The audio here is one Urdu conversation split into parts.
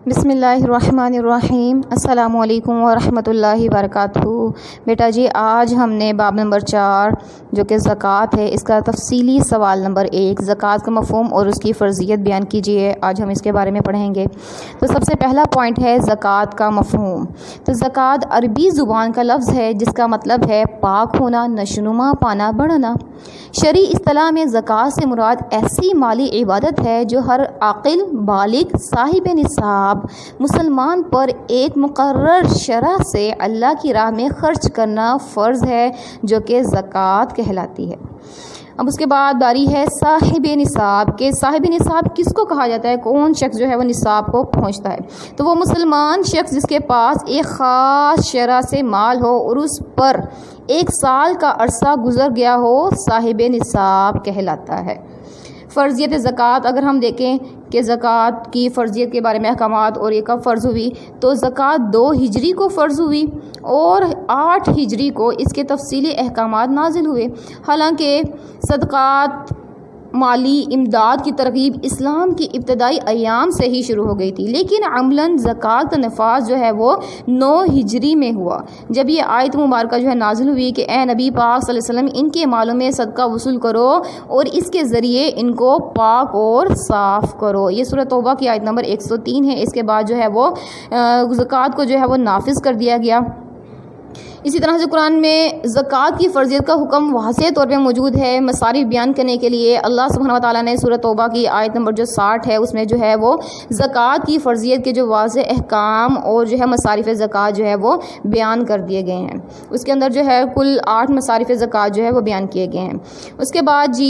بسم اللہ الرحمن الرحیم۔ السلام علیکم ورحمۃ اللہ وبرکاتہ۔ بیٹا جی آج ہم نے باب نمبر 4 جو کہ زکوٰۃ ہے، اس کا تفصیلی سوال نمبر 1 زکوٰۃ کا مفہوم اور اس کی فرضیت بیان کیجیے، آج ہم اس کے بارے میں پڑھیں گے۔ تو سب سے پہلا پوائنٹ ہے زکوٰۃ کا مفہوم۔ تو زکوٰۃ عربی زبان کا لفظ ہے جس کا مطلب ہے پاک ہونا، نشوونما پانا، بڑھنا۔ شرعی اصطلاح میں زکوٰۃ سے مراد ایسی مالی عبادت ہے جو ہر عاقل بالغ صاحب نصاب مسلمان پر ایک مقرر شرح سے اللہ کی راہ میں خرچ کرنا فرض ہے، جو کہ زکوٰۃ کہلاتی ہے۔ اب اس کے بعد باری ہے صاحب نصاب کے صاحب نصاب کس کو کہا جاتا ہے، کون شخص جو ہے وہ نصاب کو پہنچتا ہے؟ تو وہ مسلمان شخص جس کے پاس ایک خاص شرح سے مال ہو اور اس پر 1 سال کا عرصہ گزر گیا ہو، صاحب نصاب کہلاتا ہے۔ فرضیت زکوٰۃ اگر ہم دیکھیں کہ زکوٰۃ کی فرضیت کے بارے میں احکامات اور یہ کب فرض ہوئی، تو زکوٰۃ 2 ہجری کو فرض ہوئی اور 8 ہجری کو اس کے تفصیلی احکامات نازل ہوئے۔ حالانکہ صدقات، مالی امداد کی ترغیب اسلام کی ابتدائی ایام سے ہی شروع ہو گئی تھی، لیکن عملاً زکوٰۃ کا نفاذ جو ہے وہ 9 ہجری میں ہوا، جب یہ آیت مبارکہ جو ہے نازل ہوئی کہ اے نبی پاک صلی اللہ علیہ وسلم ان کے مالوں میں صدقہ وصول کرو اور اس کے ذریعے ان کو پاک اور صاف کرو۔ یہ سورۃ توبہ کی آیت نمبر 103 ہے۔ اس کے بعد جو ہے وہ زکوٰۃ کو جو ہے وہ نافذ کر دیا گیا۔ اسی طرح سے قرآن میں زکوٰۃ کی فرضیت کا حکم واضح طور پہ موجود ہے۔ مصارف بیان کرنے کے لیے اللہ سبحانہ و تعالیٰ نے سورۃ توبہ کی آیت نمبر جو 60 ہے اس میں جو ہے وہ زکوٰۃ کی فرضیت کے جو واضح احکام اور جو ہے مصارف زکوٰۃ جو ہے وہ بیان کر دیے گئے ہیں۔ اس کے اندر جو ہے کل 8 مصارف زکوٰۃ جو ہے وہ بیان کیے گئے ہیں۔ اس کے بعد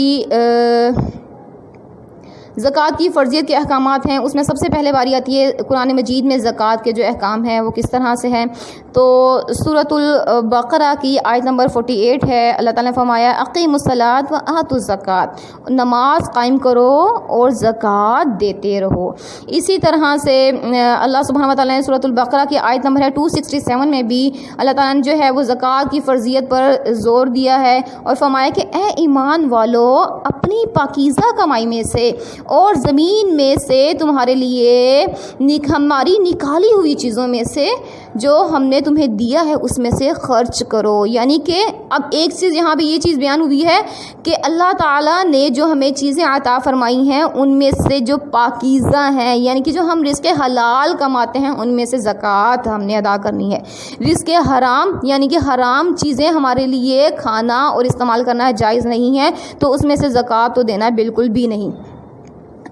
زکوٰۃ کی فرضیت کے احکامات ہیں، اس میں سب سے پہلے باری آتی ہے قرآن مجید میں زکوٰۃ کے جو احکام ہیں وہ کس طرح سے ہیں۔ تو سورۃ البقرہ کی آیت نمبر 48 ہے، اللہ تعالیٰ نے فرمایا اقیموا الصلاۃ وآتوا الزکوٰۃ، نماز قائم کرو اور زکوٰۃ دیتے رہو۔ اسی طرح سے اللہ سبحانہ و تعالیٰ نے سورۃ البقرہ کی آیت نمبر 267 میں بھی اللہ تعالیٰ نے جو ہے وہ زکوٰۃ کی فرضیت پر زور دیا ہے اور فرمایا کہ اے ایمان والو اپنی پاکیزہ کمائی میں سے اور زمین میں سے تمہارے لیے ہماری نکالی ہوئی چیزوں میں سے جو ہم نے تمہیں دیا ہے اس میں سے خرچ کرو۔ یعنی کہ اب ایک چیز یہاں پہ یہ چیز بیان ہوئی ہے کہ اللہ تعالیٰ نے جو ہمیں چیزیں عطا فرمائی ہیں ان میں سے جو پاکیزہ ہیں، یعنی کہ جو ہم رزق حلال کماتے ہیں ان میں سے زکوٰۃ ہم نے ادا کرنی ہے۔ رزق حرام یعنی کہ حرام چیزیں ہمارے لیے کھانا اور استعمال کرنا جائز نہیں ہے، تو اس میں سے زکوٰۃ تو دینا بالکل بھی نہیں۔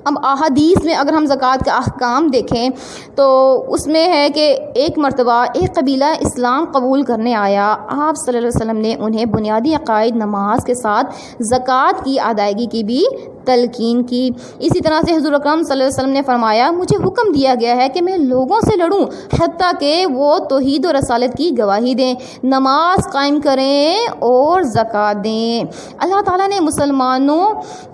اب احادیث میں اگر ہم زکوٰۃ کے احکام دیکھیں تو اس میں ہے کہ ایک مرتبہ ایک قبیلہ اسلام قبول کرنے آیا، آپ صلی اللہ علیہ وسلم نے انہیں بنیادی عقائد نماز کے ساتھ زکوٰۃ کی ادائیگی کی بھی تلقین کی۔ اسی طرح سے حضور اکرم صلی اللہ علیہ وسلم نے فرمایا مجھے حکم دیا گیا ہے کہ میں لوگوں سے لڑوں حتیٰ کہ وہ توحید و رسالت کی گواہی دیں، نماز قائم کریں اور زکوٰۃ دیں۔ اللہ تعالیٰ نے مسلمانوں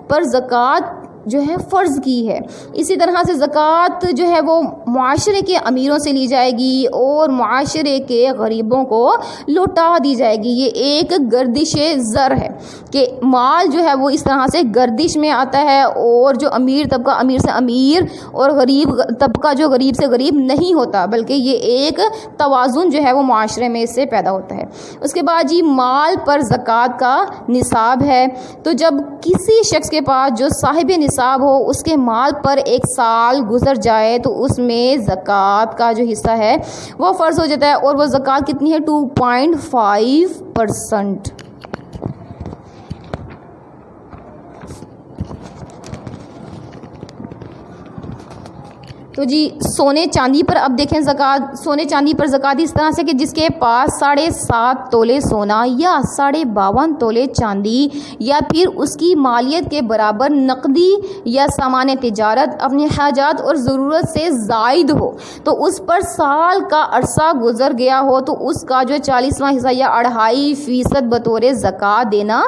پر زکوٰۃ جو ہے فرض کی ہے۔ اسی طرح سے زکوٰۃ جو ہے وہ معاشرے کے امیروں سے لی جائے گی اور معاشرے کے غریبوں کو لوٹا دی جائے گی۔ یہ ایک گردش زر ہے کہ مال جو ہے وہ اس طرح سے گردش میں آتا ہے اور جو امیر طبقہ امیر سے امیر اور غریب طبقہ جو غریب سے غریب نہیں ہوتا، بلکہ یہ ایک توازن جو ہے وہ معاشرے میں اس سے پیدا ہوتا ہے۔ اس کے بعد مال پر زکوٰۃ کا نصاب ہے۔ تو جب کسی شخص کے پاس جو صاحب نصاب ہو اس کے مال پر 1 سال گزر جائے تو اس میں زکوٰۃ کا جو حصہ ہے وہ فرض ہو جاتا ہے، اور وہ زکوٰۃ کتنی ہے 2.5%۔ تو سونے چاندی پر اب دیکھیں زکوٰۃ، سونے چاندی پر زکوٰۃ اس طرح سے کہ جس کے پاس 7.5 تولے سونا یا 52.5 تولے چاندی یا پھر اس کی مالیت کے برابر نقدی یا سامان تجارت اپنی حاجات اور ضرورت سے زائد ہو، تو اس پر سال کا عرصہ گزر گیا ہو تو اس کا جو 40واں حصہ یا 2.5% بطور زکوٰۃ دینا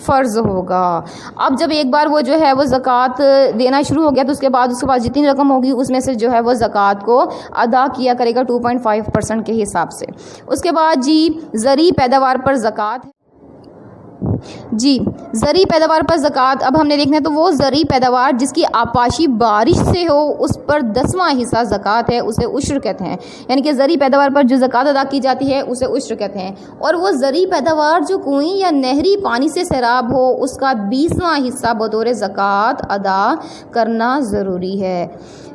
فرض ہوگا۔ اب جب ایک بار وہ جو ہے وہ زکوٰۃ دینا شروع ہو گیا تو اس کے بعد جتنی رقم ہوگی اس میں سے جو ہے وہ زکوٰۃ کو ادا کیا کرے گا 2.5% کے حساب سے۔ اس کے بعد زرعی پیداوار پر زکوٰۃ ہے۔ جی زرعی پیداوار پر زکوٰۃ اب ہم نے دیکھنا ہے، تو وہ زرعی پیداوار جس کی آبپاشی بارش سے ہو اس پر 10واں حصہ زکوٰۃ ہے، اسے عشر کہتے ہیں۔ یعنی کہ زرعی پیداوار پر جو زکوٰۃ ادا کی جاتی ہے اسے عشر کہتے ہیں۔ اور وہ زرعی پیداوار جو کنویں یا نہری پانی سے سیراب ہو اس کا 20واں حصہ بطور زکوٰۃ ادا کرنا ضروری ہے۔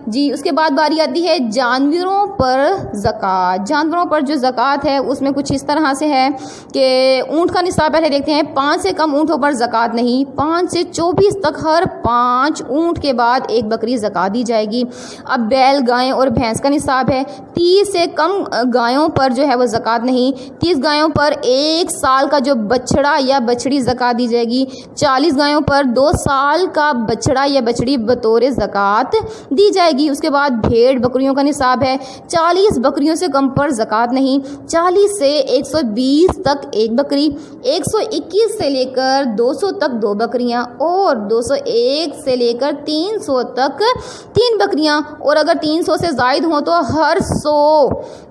جی اس کے بعد باری آتی ہے جانوروں پر زکوٰۃ۔ جانوروں پر جو زکوٰۃ ہے اس میں کچھ اس طرح سے ہے کہ اونٹ کا نصاب پہلے دیکھتے ہیں، 5 سے کم اونٹوں پر زکوٰۃ نہیں، 5 سے 24 تک ہر 5 اونٹ کے بعد 1 بکری زکوٰۃ دی جائے گی۔ اب بیل، گائیں اور بھینس کا نصاب ہے، 30 سے کم گایوں پر جو ہے وہ زکوٰۃ نہیں، 30 گایوں پر 1 سال کا جو بچڑا یا بچڑی زکوٰۃ دی جائے گی، 40 گایوں پر 2 سال کا بچڑا یا بچڑی بطور زکوٰۃ دی جائے گی۔ اس کے بعد بھیڑ بکریوں کا نصاب ہے، 40 بکریوں سے کم پر زکوٰۃ نہیں، 40 سے 120 تک 1 بکری، 121 سے لے کر 200 تک 2 بکریاں، اور 201 سے لے کر 300 تک 3 بکریاں، اور اگر 300 سے زائد ہوں تو ہر 100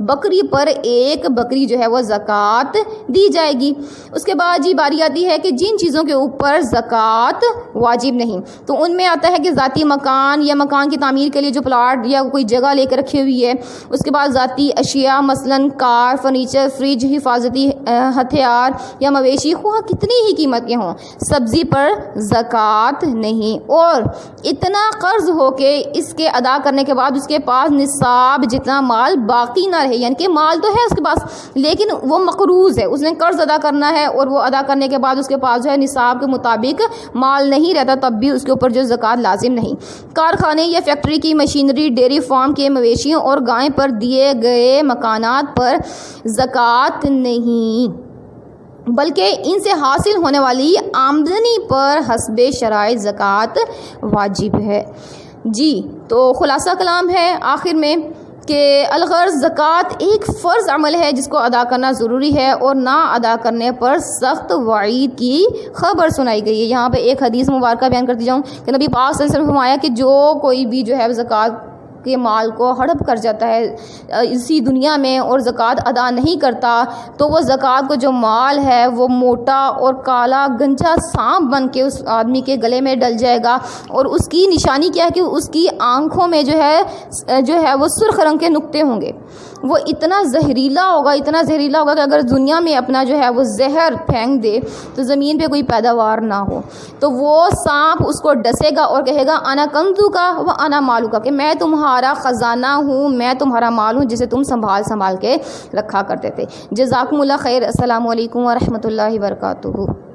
بکری پر 1 بکری جو ہے وہ زکوٰۃ دی جائے گی۔ اس کے بعد جی باری آتی ہے کہ جن چیزوں کے اوپر زکوٰۃ واجب نہیں، تو ان میں آتا ہے کہ ذاتی مکان یا مکان کی تعمیر کے لیے جو پلاٹ یا کوئی جگہ لے کے رکھی ہوئی ہے، اس کے بعد ذاتی اشیاء مثلاً کار، فرنیچر، فریج، حفاظتی ہتھیار یا مویشی خواہ کتنی ہی قیمت کے ہوں، سبزی پر زکوٰۃ نہیں۔ اور اتنا قرض ہو کہ اس کے ادا کرنے کے بعد اس کے پاس نصاب جتنا مال باقی نہ رہے، یعنی کہ مال تو ہے اس کے پاس لیکن وہ مقروض ہے، اس نے قرض ادا کرنا ہے اور وہ ادا کرنے کے بعد اس کے پاس جو ہے نصاب کے مطابق مال نہیں رہتا، تب بھی اس کے اوپر جو زکوٰۃ لازم نہیں۔ کارخانے یا فیکٹری کی مشینری، ڈیری فارم کے مویشیوں اور گائیں پر دیے گئے مکانات پر زکوٰۃ نہیں، بلکہ ان سے حاصل ہونے والی آمدنی پر حسب شرائط زکوٰۃ واجب ہے۔ جی تو خلاصہ کلام ہے آخر میں کہ الغرض زکوٰۃ ایک فرض عمل ہے جس کو ادا کرنا ضروری ہے، اور نہ ادا کرنے پر سخت وعید کی خبر سنائی گئی ہے۔ یہاں پہ ایک حدیث مبارکہ بیان کرتی جاؤں کہ نبی پاک صلی اللہ علیہ وسلم نے فرمایا کہ جو کوئی بھی جو ہے زکوٰۃ کے مال کو ہڑپ کر جاتا ہے اسی دنیا میں اور زکوٰۃ ادا نہیں کرتا، تو وہ زکوٰۃ کو جو مال ہے وہ موٹا اور کالا گنجا سانپ بن کے اس آدمی کے گلے میں ڈل جائے گا، اور اس کی نشانی کیا ہے کہ اس کی آنکھوں میں جو ہے وہ سرخ رنگ کے نقطے ہوں گے۔ وہ اتنا زہریلا ہوگا کہ اگر دنیا میں اپنا جو ہے وہ زہر پھینک دے تو زمین پہ کوئی پیداوار نہ ہو، تو وہ سانپ اس کو ڈسے گا اور کہے گا انا کنزو کا و انا مالو کا، کہ میں تمہارا خزانہ ہوں، میں تمہارا مال ہوں جسے تم سنبھال کے رکھا کرتے تھے۔ جزاکم اللہ خیر۔ السلام علیکم ورحمۃ اللہ وبرکاتہ۔